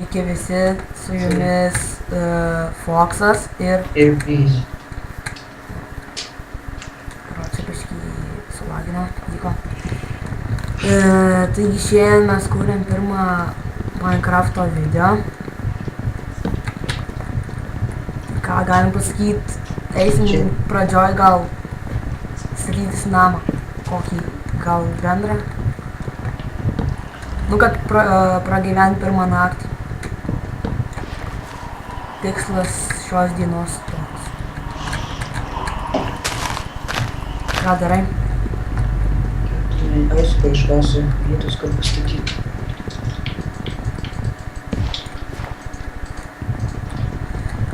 Sveiki visi, su jumis Foxas ir Please. čia biškį sulagino, vyko. Taigi šiandien mes kūrėm pirmą Minecrafto video. Ką galim pasakyti, eisim pradžioj gal statytis namą, kokį gal bendrą. Nu, kad pragyvent pirmą naktį. Tikslas šios dienos toks. Ką darai? Eisiu paieškosiu vietos, kad pastatyti.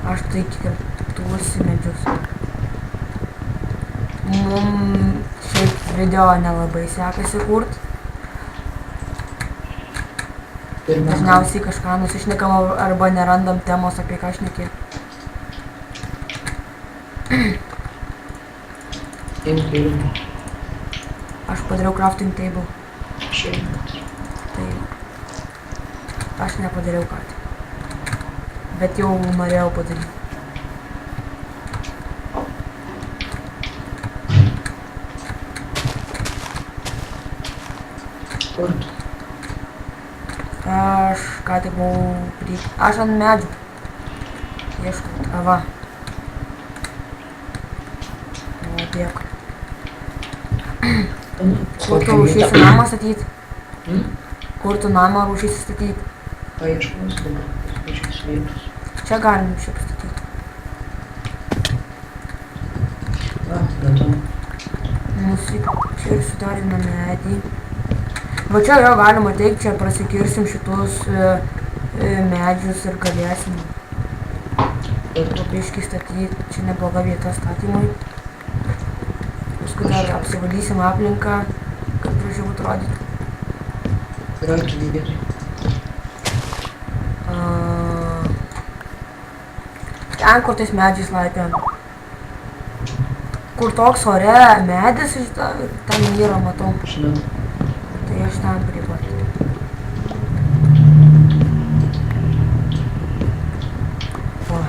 Aš tai kirtuosi medžius. Šiaip video nelabai sekasi kurt. Dažniausiai kažką nusišnekam arba nerandam temos, apie ką šnekėti. Aš padariau crafting table. Tai aš nepadariau ką tik. Bet jau norėjau padaryti. Kur? Aš ką tik buvau aš ant medžių. Ieškau, va. O, dėkui. Kur tu ruošysi namą statyti? Kur tu namą ruošysi statyti? Paieškosiu dabar, paskaičius vietos. Čia galim šiaip statyti. Gatau. Čia ir sudarėme medį. Va čia jo galima teikti, čia prasikirsim šitus medžius ir galėsim biškį statyti. Čia nebloga vieta statymui. Paskui dar apsivalysim aplinką, kad gražiau atrodytų. Kurioj tu vietoj? Ten, kur tais medžiais laipiam. Kur toks ore medis, ten yra, matau. Žinau. Tai aš ten prie pat. O.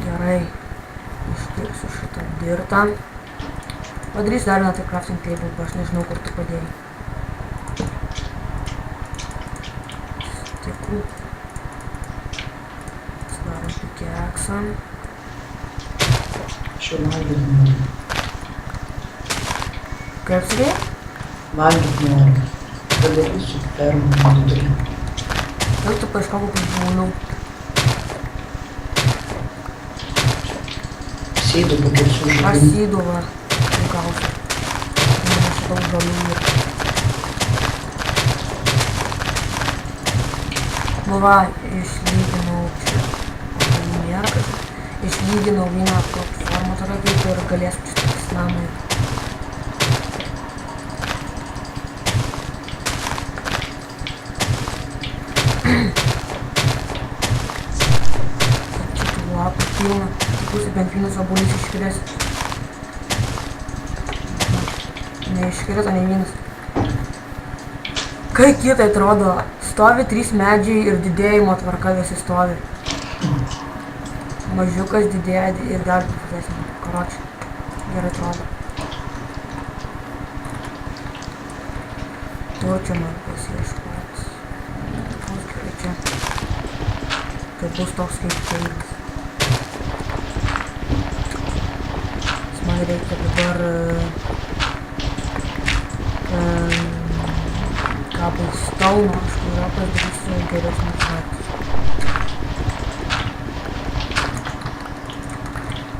Gerai. Iškirsiu šitą dirtą. Padarysiu dar vieną tai crafting table, bet aš nežinau, kur tu padėjai. Stikų. Sudarom pikeksą. Aš jau valgyt noriu. Kaip sakei? Valgyt noriu. Padarysiu fermą didelį. Jau tu paieškau kokių žmonių. Sėdu pakirsiu Aš žalių. sėdu, va. Nukausiu. Nes daug žalių yra. Nu va, išlyginau čia. Nėra, kad išlyginau vieną platformą tokią kaip ir galėsiu čia statytis namui. Lapų pilna. Tikiuosi bent vienas obuolys iškris. Neiškrito nei vienas. Kaip kitai atrodo, stovi 3 medžiai ir didėjimo tvarka visi stovi. Mažiukas didėja ir dar didesnė. Karočiui. Gerai atrodo. Kur čia man pasiieškoti? Bus gerai čia. Tai bus toks kaip keilas. Man reikia dabar cobblestone, aš kuriuo padarysiu geresnį tvarkį.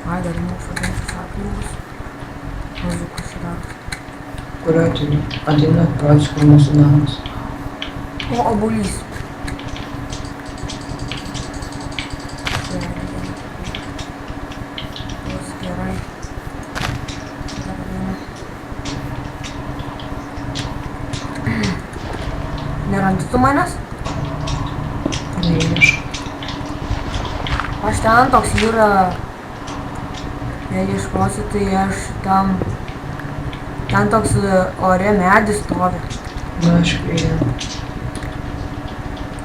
Ai, dar mūsų vienas aplinkus. Mažiukas čia dar. Kurioj tu? Ateina pradžiu, kur mūsų namas. O, obuolys. Bus gerai. Nerandi tu manęs? Neieškau. Aš ten toks yra. Jei ieškosi, tai aš tam. Ten toks ore medis stovi. Na, aš priėjau.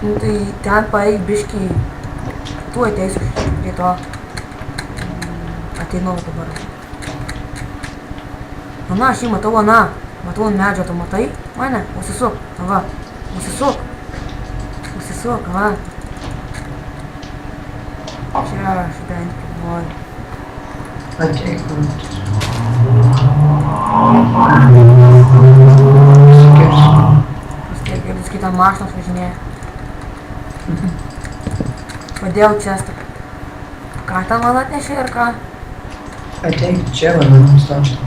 Nu, tai ten paeik biškį, tu ateisiu prie to. Ateinu dabar. Ana, aš jį matau, ana. Matau ant medžio, tu matai mane? Užsisuk, va. Užsisuk. Užsisuk, va. Čia aš bent noriu. Ateik, man. Pastiek, ir skaitant mašinos važinėja. Padėjau čestą. Ką ten man atnešė ir ką? Ateik čia, man nustačiau.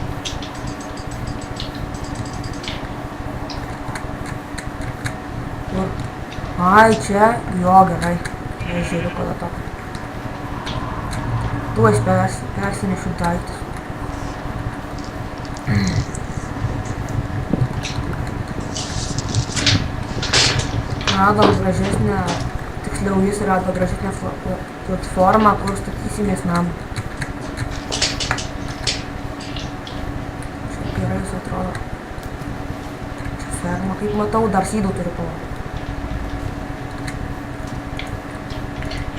Kur? Ai, čia? Jo, gerai. Žiūriu, kada to. Tu aš persinešiu daiktus. Radom gražesnę, tiksliau jis rado gražesnę platformą, kur statysimės namą. Šiaip gerai jis atrodo. Čia ferma, kaip matau, dar sydų turi palauk.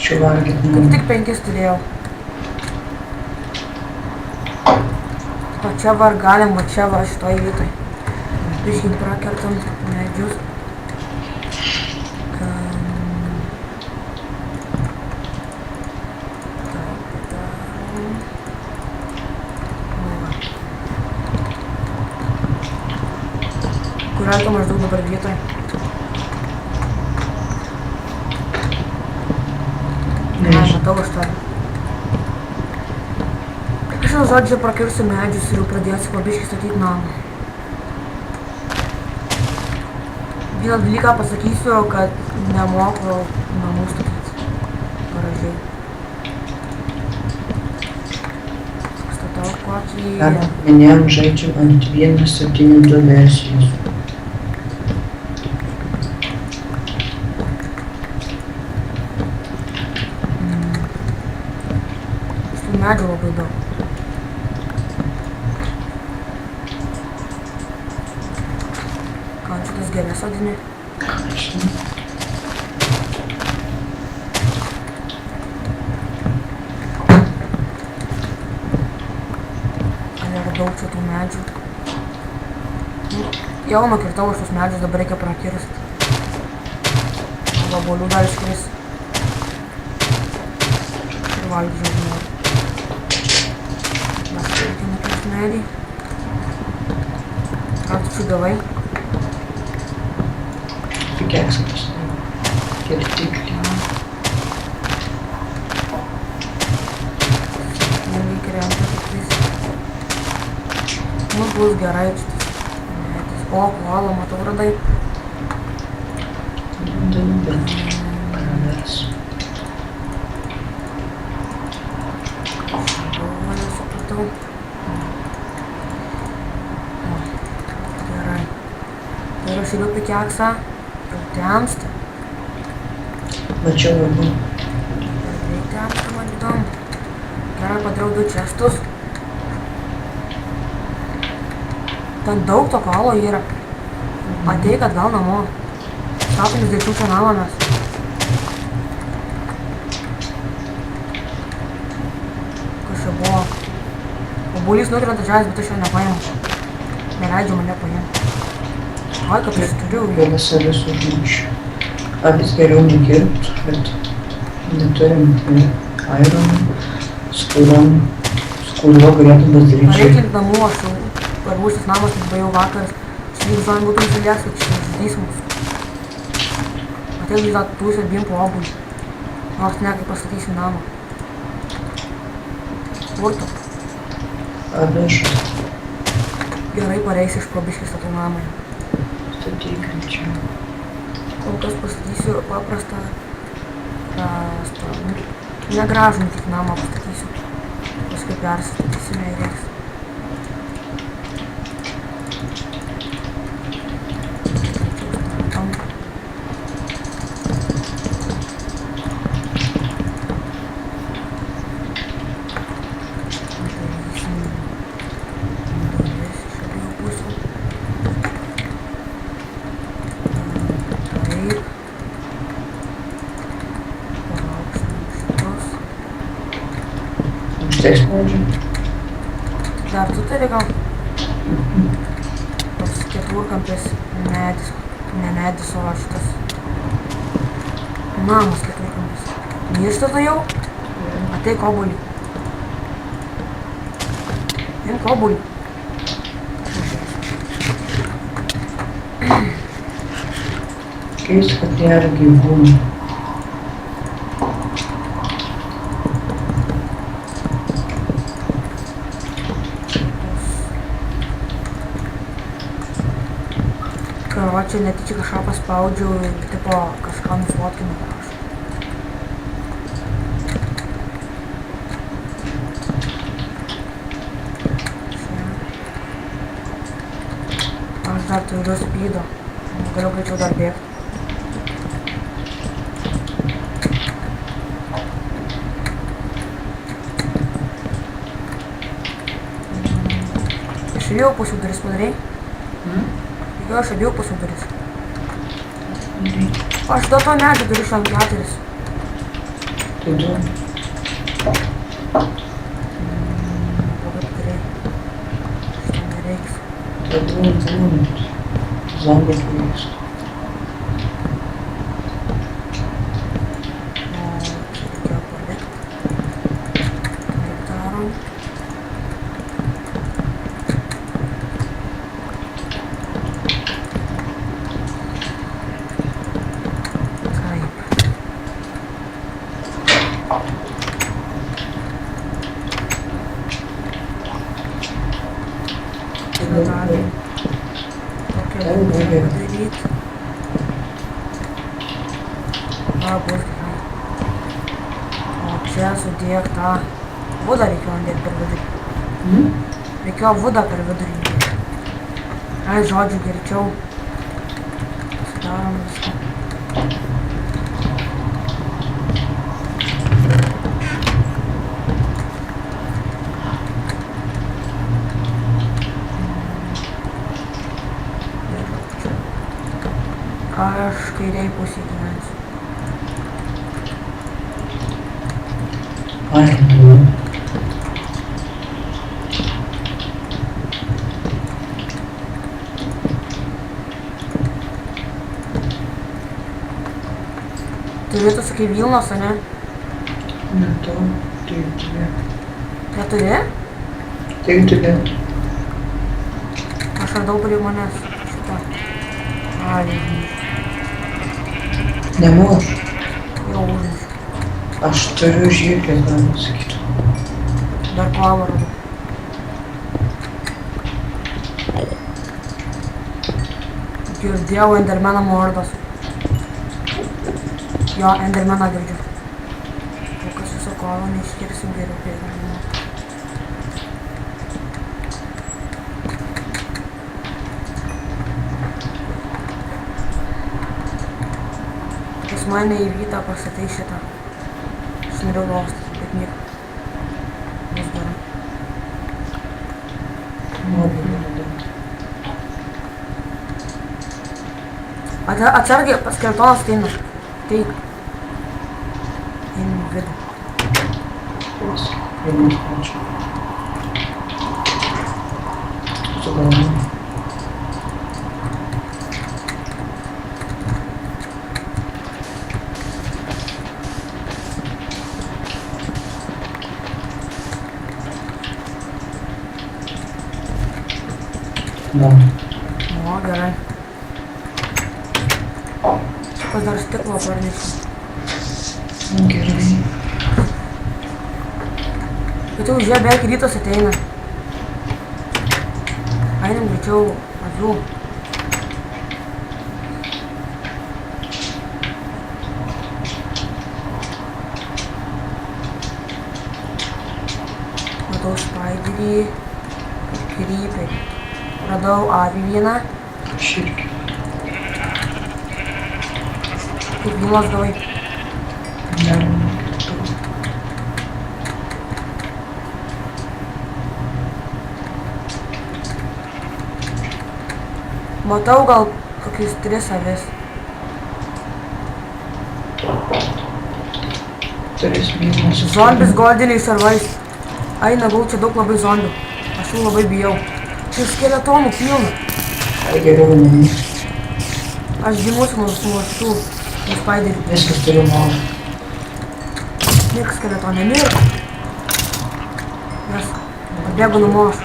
Šiuo valgyti Kaip noriu. tik 5 turėjau. O čia var galim, va čia va šitoj vietoj. Biškį prakertam medžius. Kurioj tu maždaug dabar vietoj? Ne, matau aš tave. Aš žodžiu prakirsiu medžius ir jau pradėsiu pabiškį statyti namą. Vieną dalyką pasakysiu, kad nemoku namų statyti. Gražiai. Statau kokį... Dar minėjom žaidžiam ant 1.7.2 versijos. Šitų medžių labai daug. Ką šitas gėlės sodini? Daug čia tų medžių. Jau nukirtau už tus medžius, dabar reikia prakirsti. Vabolių dar iškris. Ir valgyčiau noriu. Mes reikia nukirsti medį. Ką tu čia gavai? Pikeksą pasidėjau. Kirtiklį. Nereikia remti tiktais. Nu, bus gerai šitas medis. O, koalą matau radai. Bet pravers. Buvo, nesupratau. O, gerai. Ir aš įliu pikeksą. Jau temsta. Mačiau abu. Gerai temsta, man įdomu. Gerai, padariau 2 čestus. Ten daug to koalo yra. Ateik atgal namo. Statomės dėl čia namą mes. Kas čia buvo? Obuolys nukrenta žemės, bet aš jo nepaimu. Neleidžiu mane paimti. Ai, kad aš turiu. Vienas avis užmušiu. Avis geriau nekirpt, bet neturim ironų, su kuriuo galėtum pasidaryti. Pareiklint namų, aš jau parūšęs namas, nes baigiau vakaras. Jeigu žmonės būtų nusilės, kad čia žudys mūsų. Ateik vis dar tūs ir bim po obulį. Nors ne, kai pastatysim namą. Kur tu? Avišas. Gerai pareisi iš probiškį statau namą. Statyk čia. Kol kas pastatysiu paprastą, negražų tik namą pastatysiu. Paskui persistatysime ir reiks. Išspaudžiu. Dar tu turi gal? Toks keturkampis medis. Ne medis, o šitas. Namas keturkampis. Miršta tu jau? Ateik obuolį. Imk obuolį. Keista, kad nėra gyvūnų. Karočią netyčia kažką paspaudžiau ir tipo kažką nufotkinu. Aš dar turiu speedo. Galiu greičiau dar bėgti. Iš abiejų pusių duris padarei? Jo, aš abiejų pusių duris. Aš dėl to medžio turiu šiandien 4. Tai du. Labai tikrai. Šitą nereiks. Tai du gyvūnus. Zombiai kvies. O, čia reikėjo palikti. Taip darom. Dalį. Tokią būdą padaryti. Va, bus gerai. O čia sudėk tą vudą reikėjo dėti per vidurį. Reikėjo vudą per vidurį dėti. Ai, žodžiu, greičiau. Pasidarom viską. Aš kairiai pusėj gyvensiu. Ai, nu. Turi tu sakai Vilnos, ane? Ne, to. Tai turi. Neturi? Tai turi. Aš radau prie manęs šitą. Ai, Nemuš. jau užmušiu. Aš turiu žirklės, galima sakyti. Dar koalą radau. Girdėjau Endermeno mordas. Jo, Endermeną girdžiu. Kol kas viso koalą neiškirsim geriau, kai galima. Pas mane į rytą pastatai šitą. Aš norėjau losti, bet nieko. Bus gerai. Atsargiai, skeletonas ateina. Teik. Einu į vidų. Jau nuspaudžiu. Sugalvoju. No. O, gerai. Pas dar stiklo parnešiu. Gerai. Bet jau žiūrė, beveik rytas ateina. Einam greičiau avių. Matau špaiderį ir kryperį. Radau avį vieną. Aš irgi. Kaip Vilnos gavai. Ne. Matau gal kokius 3 avis. 3 mėnesius. Zombis goldiniais sarvais. Eina, gal čia daug labai zombių. Aš jų labai bijau. Čia skeletonų pilna. Ai geriau ne. Aš gimuosiu nuo šitų spaiderių. Viskas turiu malą. Mirk skeletonė, mirk. Nes atbėgu nuo aš.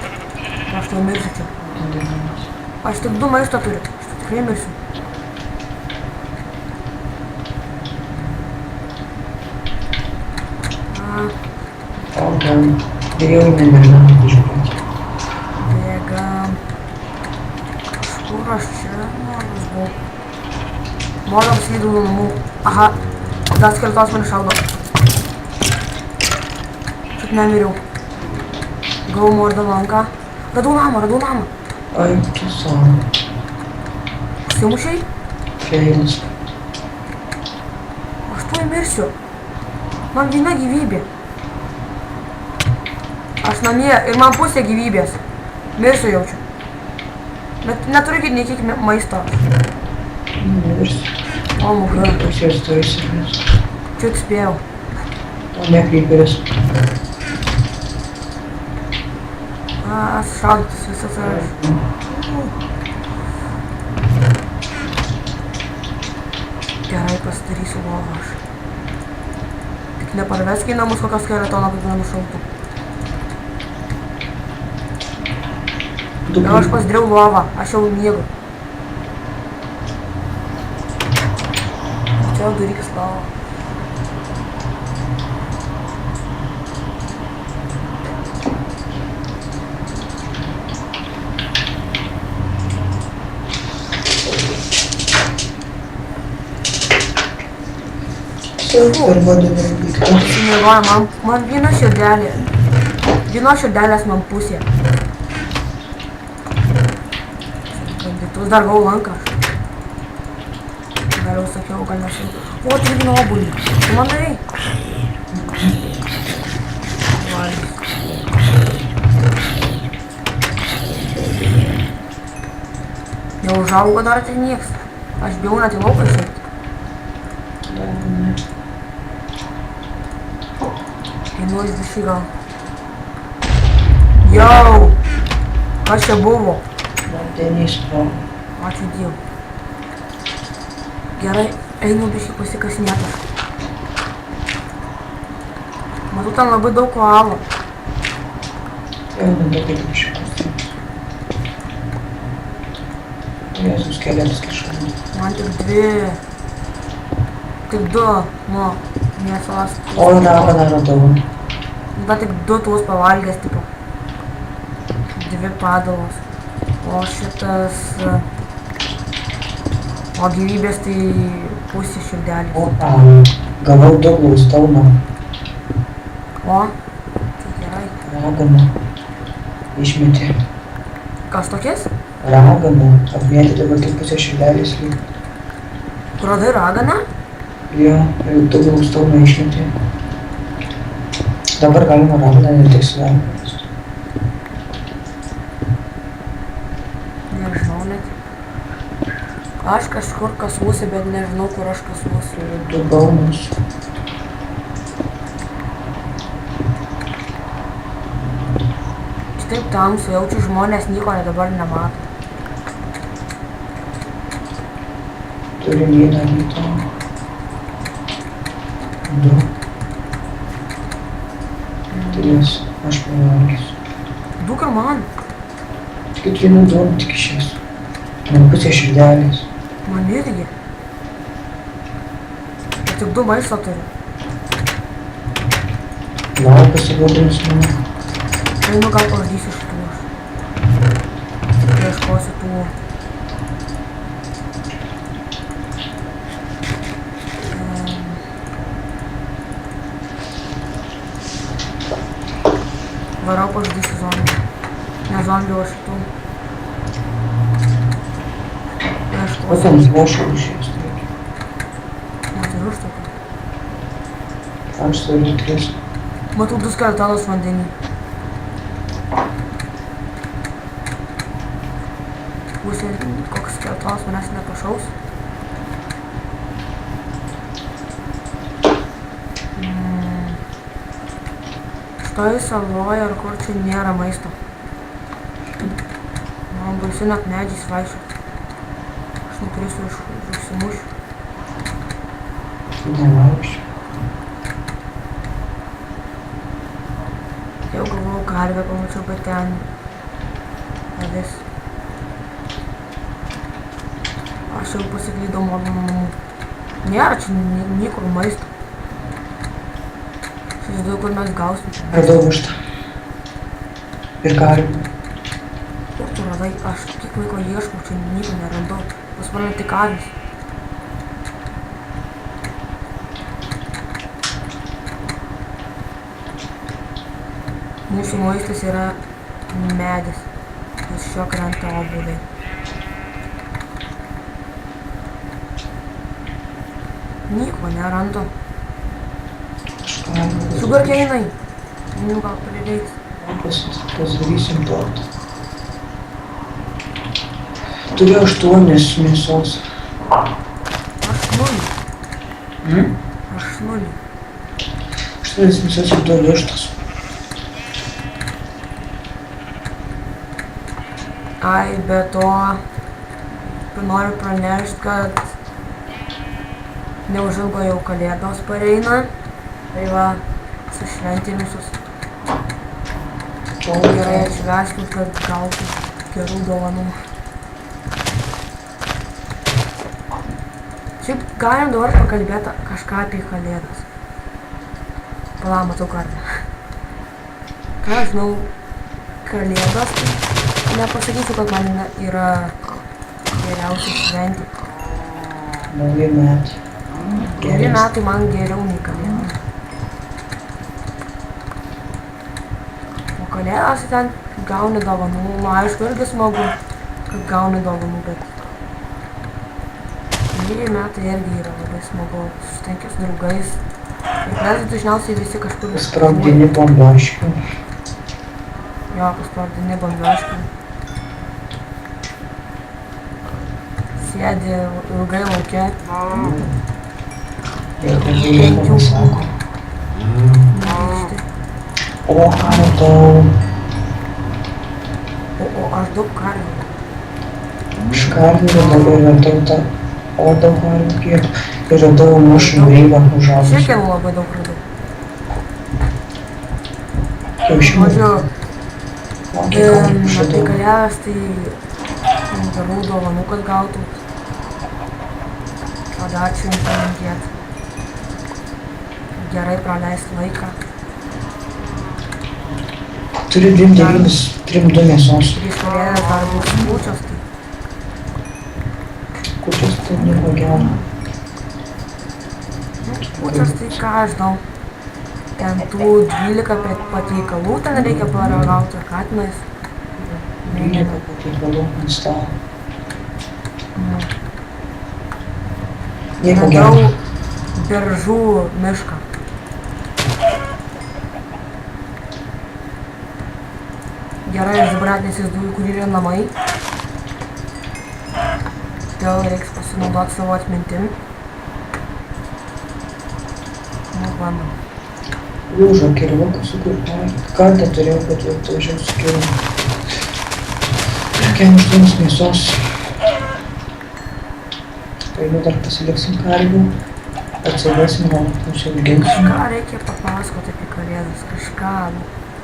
Aš tai mirsiu čia. Aš tik 2 maisto turiu. Aš tikrai mirsiu. Gal geriau nebežinau išbūti. Bėgam. Kažkur aš čia nors buvau. Moram slydų nuo namų. Aha. Dar skeletos mane šaudo. Šit nemiriau. Gavau mordą lanką. Radau namą. Ai, tu savo. Simušiai? Feilas. Aš tuoj mirsiu. Man viena gyvybė. Aš namie ir man pusė gyvybės. Mirsiu jaučiu. Bet neturiu nei kiek maisto. Nevirsiu. O, muga. Pusės tu įsirmės. Čia spėjau. O ne kryperis. Aš šaudytis visas aš. Gerai, pasidarysiu lovą aš. Tik neparvesk į namus kokios skeletono, kaip nenušautų. Gal aš pasidariau lovą, aš jau miegu. Čia jau darykis lovą. Per vadinę vykta. Simėgoja, man viena širdelė. Vienos širdelės man pusė. Banditus dar gavau lanką. Vėliau sakiau, gal nesu. O, turiu vieną obuolį. Tu manai? Neužaugo dar tai nieks. Aš bijau net į lauką išeiti. Kainuojas visi gal. Jau! Kas čia buvo? Vandenys spravo. Ačiū Dievui. Gerai, einu biškį pasikasinėti. Matau, ten labai daug koalų. Jau nedaug kažkas. Jėzus kelias kažkas. Man tik 2. Tik 2 nuo mėsos. O, raganą radau. Bet tik 2 tuos pavalgęs, tipo. 2 padalos. O šitas... O gyvybės tai pusė širdelės. O, gavau daug laustauną. O, tai gerai. Raganą. Išmetė. Kas tokias? Raganą. Apmėtė dabar tik pusę širdelės lyg. Kur radai raganą? Jo, ir daug laustauną išmetė. Dabar galima raganą ne tik suvalgyti. Nežinau net. Aš kažkur kasuosi, bet nežinau, kur aš kasuosi. Du gaunus. Šitaip tamsu, jaučiu žmonės nieko dabar nemato. Turim vieną rytą. 2. 3. Aš pavalgysiu. Duk ir man. Tik vienu duomu tik išės. Man pusė širdelės. Man irgi. Bet tik 2 maisto turiu. Lau pasigodinus mane. Einu gal paždysiu šitų aš. Ieškosiu tų. Varau paždysiu zombį. Ne zombį, o šitų. O ten zvošų išės. Neturiu šitokio. Aš turiu 3. Matau 2 skeletonus vandenį. Pusė koks skeletonas manęs nepašaus. toj saloje ar kur čia nėra maisto. Man baisu net medžiais vaikščioti. Aš nukrisiu užsimušiu. Nevaikščiu. Jau galvojau karvę, pamačiau, bet ten avis. Aš jau pasiklydau, nėra čia niekur maisto. Aš įsivaizduoju, kur mes gausim. Radau vištą. Ir karvę. Kur tu radai? Aš kiek laiko ieškau, čia nieko nerandau. Pas mane tik avis. Mūsų maistas yra medis. Iš šio krenta obuoliai. Nieko nerandu. Sugarkeinai. Gal prireiks. Pasidarysim tortą. Turiu 8 mėsos. Aš 0. Aš 0. 8 mėsos ir 2 vištos. Ai, be to noriu pranešti, kad neužilgo jau kalėdos pareina. Tai va, su šventėmis visus. Gerai atšvęskit, kad gautų gerų dovanų. Šiaip galim dabar pakalbėti kažką apie kalėdas. Pala, matau karvę. Ką aš žinau, kalėdas, tai nepasakysiu, kad man yra geriausia šventė. Nauji metai. Nauji metai man geriau nei kalėdos. O kalėdas ten gauni dovanų. Aišku, irgi smagu, kad gauni dovanų, bet nauji metai irgi yra labai smagu. Susitinki su draugais. Ir kalėdas dažniausiai visi kažkur Sprogdini bombaškių. Jo, pasprogdini bombaškių. Sėdi ilgai lauke. Ir nieko nesako. O, ką radau? O, aš daug karvių. Iš karvių radau ir radau tą odą karvių kiek. Ir radau mušų grybą užaugus. Šiek labai daug radau. Kiaušinių. Žodžiu, Kokį karvių apie žadau. kalėdas tai gerų dovanų, kad gautum. Kad ačiū jums palinkėt. Gerai praleist laiką. Turi 2 derybus, 3-2 mėsos. Prieš kalėdas dar bus kūčios, tai Kūčios tai nieko gero. kūčios tai ką aš žinau. Ten tų 12 patiekalų ten reikia paragauti ir katinais. 12 patiekalų ant stalo. Nieko Radau gero. beržų mišką. Gerai, aš dabar net neįsivaizduoju, kur yra namai. Gal reiks pasinaudoti savo atmintim. Nu, bandom. Lūžo kirvuką su kartą turėjau, bet jau atvažiavau su kirvu. Reikia 8 mėsos. Painu dar pasiliksim karvių. Atsivesim, gal nusiauginsim. Ką reikia papasakoti apie kalėdas? Kažką,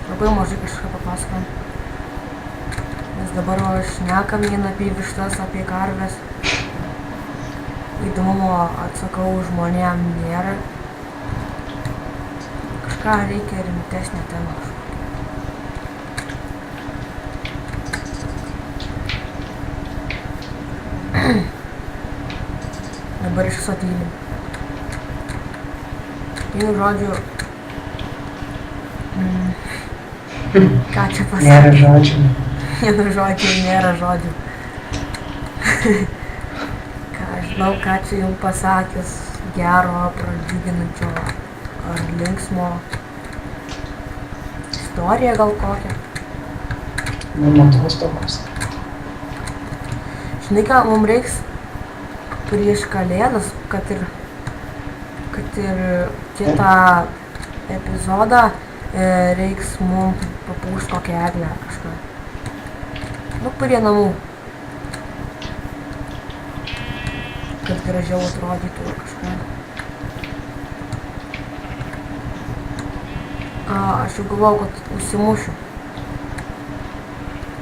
labai mažai kažką papasakojam. Nes dabar šnekam vien apie vištas, apie karves. Įdomumo atsakau žmonėm nėra. Kažką reikia rimtesnę temą. Dabar iš viso tylim. Vienu žodžiu, ką čia Nėra pasakyti? žodžių. Vienu žodžiu, nėra žodžių. Ką aš žinau, ką čia jums pasakęs gero, pradžiuginančio ar linksmo. Istorija gal kokia. Mano atostogos. Žinai ką, mums reiks prieš kalėdas, kad ir kitą epizodą reiks mums papūšti kokią eglę ar kažką. Nu, prie namų. Kad gražiau atrodytų ar kažką. Aš jau galvojau, kad užsimušiu.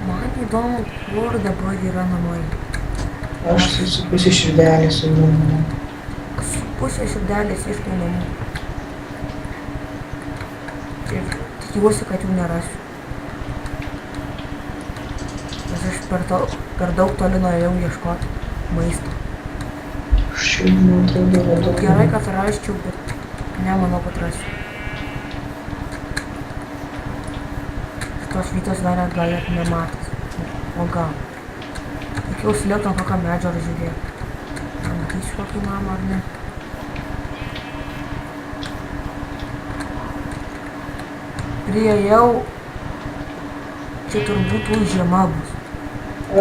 Man įdomu, kur dabar yra namai. Aš su pusė širdelės su namų. Su pusė širdelės ieškau namų. Ir tikiuosi, kad jų nerasiu. Nes aš per daug toli norėjau ieškoti maisto. Šiaip, man atrodo, radau. Gerai, kad rasčiau, bet nemanau, kad rasiu. Šitos vytos dar net gal net nematęs. O gal. Tikiau slėpti ant kokio medžio ar žiūrėti. Matysiu kokį namą ar ne. Priėjau. Čia turbūt žiema bus.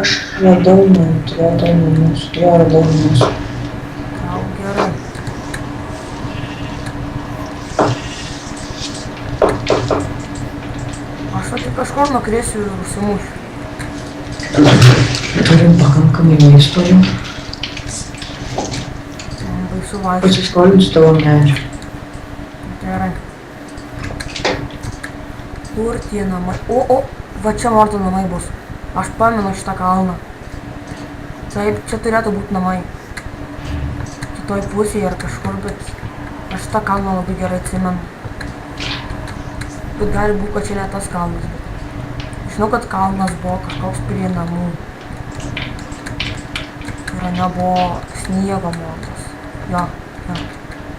Aš radau, man atrodo, namus. Jo, radau namus. Tau gerai. Aš tik kažkur nukrėsiu ir užsimušiu. Turim pakankamai maisto jau. Man baisu valgyti. Pasiskolinsiu tavo medžių. Gerai. Kur tie namai? O, va čia Morto namai bus. Aš pamenu šitą kalną. Taip, čia turėtų būti namai. Kitoj pusėje ar kažkur, bet aš šitą kalną labai gerai atsimenu. Bet gali būti, kad čia ne tas kalnas. Žinau, kad kalnas buvo kažkoks prie namų. Ir nebuvo sniego Mortas. Jo.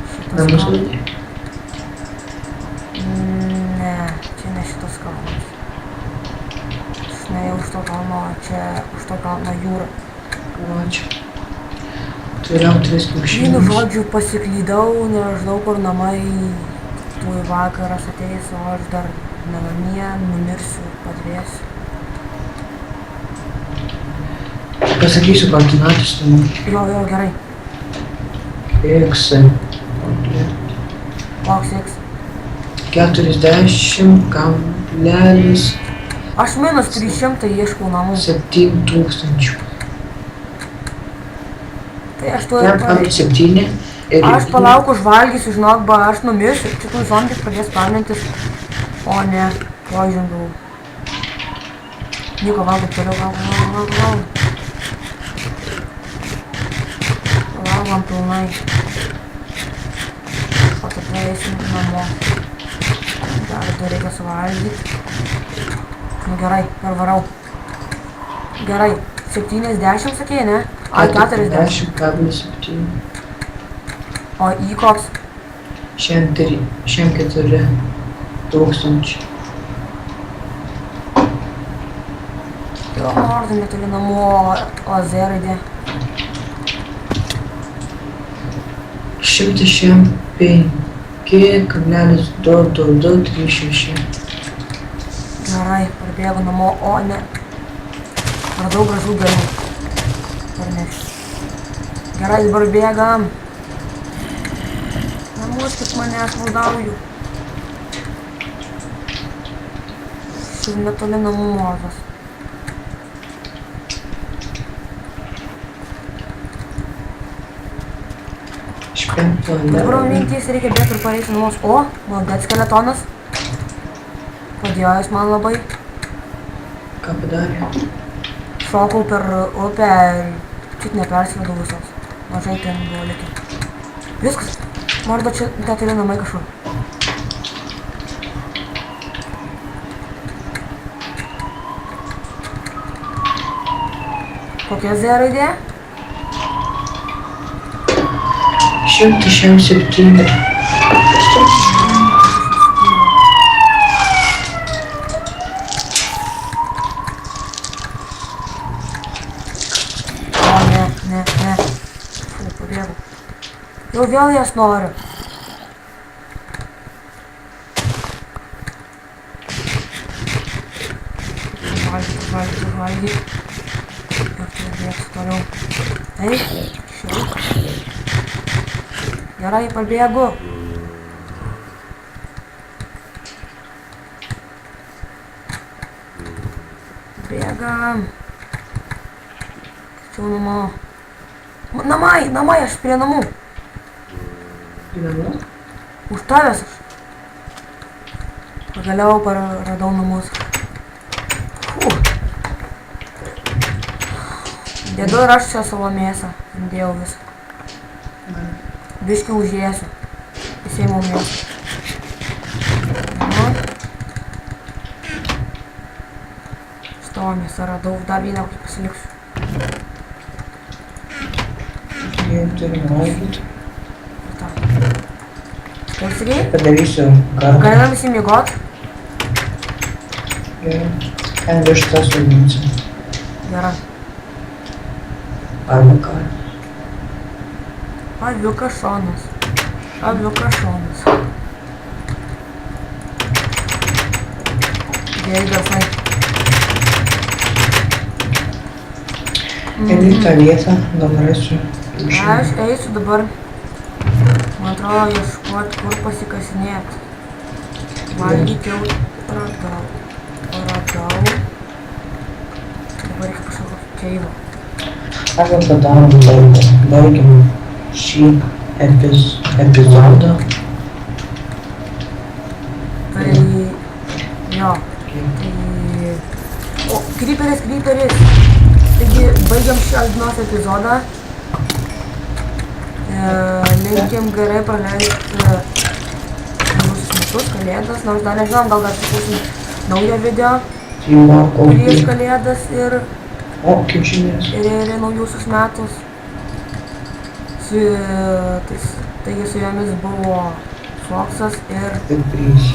Šitas kalnas. Ne, čia ne šitas kalnas. Aš neėjau už to kalno, čia už to kalno jūra. Ačiū. Turėjau 3 kiaušinius. Vienu žodžiu pasiklydau, nežinau kur namai. Tuoj vakaras ateis, o aš dar namie numirsiu ir padvėsiu. Pasakysiu koordinatus tamo. Jo, gerai. X. Koks X? 40,7 Aš minus 300 ieškau namų. 000. Tai aš tuoj... 7 ir... Aš palauku, užvalgysiu, žinok, aš numirsiu. Šitų zombis pradės spawnintis. O ne, požindau. Nieko, valgau toliau, valgau. Valgom pilnai. O tada eisim namo. Dar reikia suvalgyti. Nu gerai, pervarau. Gerai, 70 sakėjai, ne? Ai, 40. 40,7. O į koks? Šiam 4 tūkstančių. Jo, Mortai netoli namų, o Z raidė. 105,22236. Gerai, parbėgu namo, o ne. Radau gražų galių. Parnešti. Gerai, dabar bėgam. Nemuoskit mane, aš maldauju. Šiaip netoli namų Mortas. Dabar mintys reikia bėgti ir pareiti namus. O, maldet skeletonas. Padėjo jis man labai. Ką padarė? Šokau per upę ir čiut nepersivedau visos. Mažai ten buvo likę. Viskas. Mordo čia neturi namai kažkur. Kokia Z raidė? 107. Ne. Fū, pabėgau. Jau vėl jas noriu. Valgyti. Ir tai bėgsiu toliau. Eik, šiaip. Gerai, pabėgu. Bėgam. Čia namo. Namai, aš prie namų. Gyvenu? Už tavęs aš. Pagaliau radau namus. Dėdu ir aš čia savo mėsą. Dėjau visą. Biškį užėsiu. Į Seimo mėsą. Šitą mėsą radau. Dar vieną kaip pasiliksiu. Jie turi valgyti. Kaip sakei? Padarysiu garą. Galime visi miegot? Gerai. Ten višta sudinsiu. Gerai. Arba ką. Aviukas šonas. Gerai, garsai. Einu į tą vietą, dabar esu. Aš eisiu dabar. Man atrodo, ieškoti, kur pasikasinėti. Valgyti jau radau. Dabar reikia kažkokio keivo. Arba padarom laiko. Baigim šį epizodą. Tai... Jo. Tai... O, kryperis. Taigi, baigiam šios dienos epizodą. Linkim gerai praleisti naujus metus, kalėdas, nors dar nežinom, gal dar sukursim naują video prieš kalėdas ir naujusius metus. Taigi su jomis buvo Foksas ir Prys.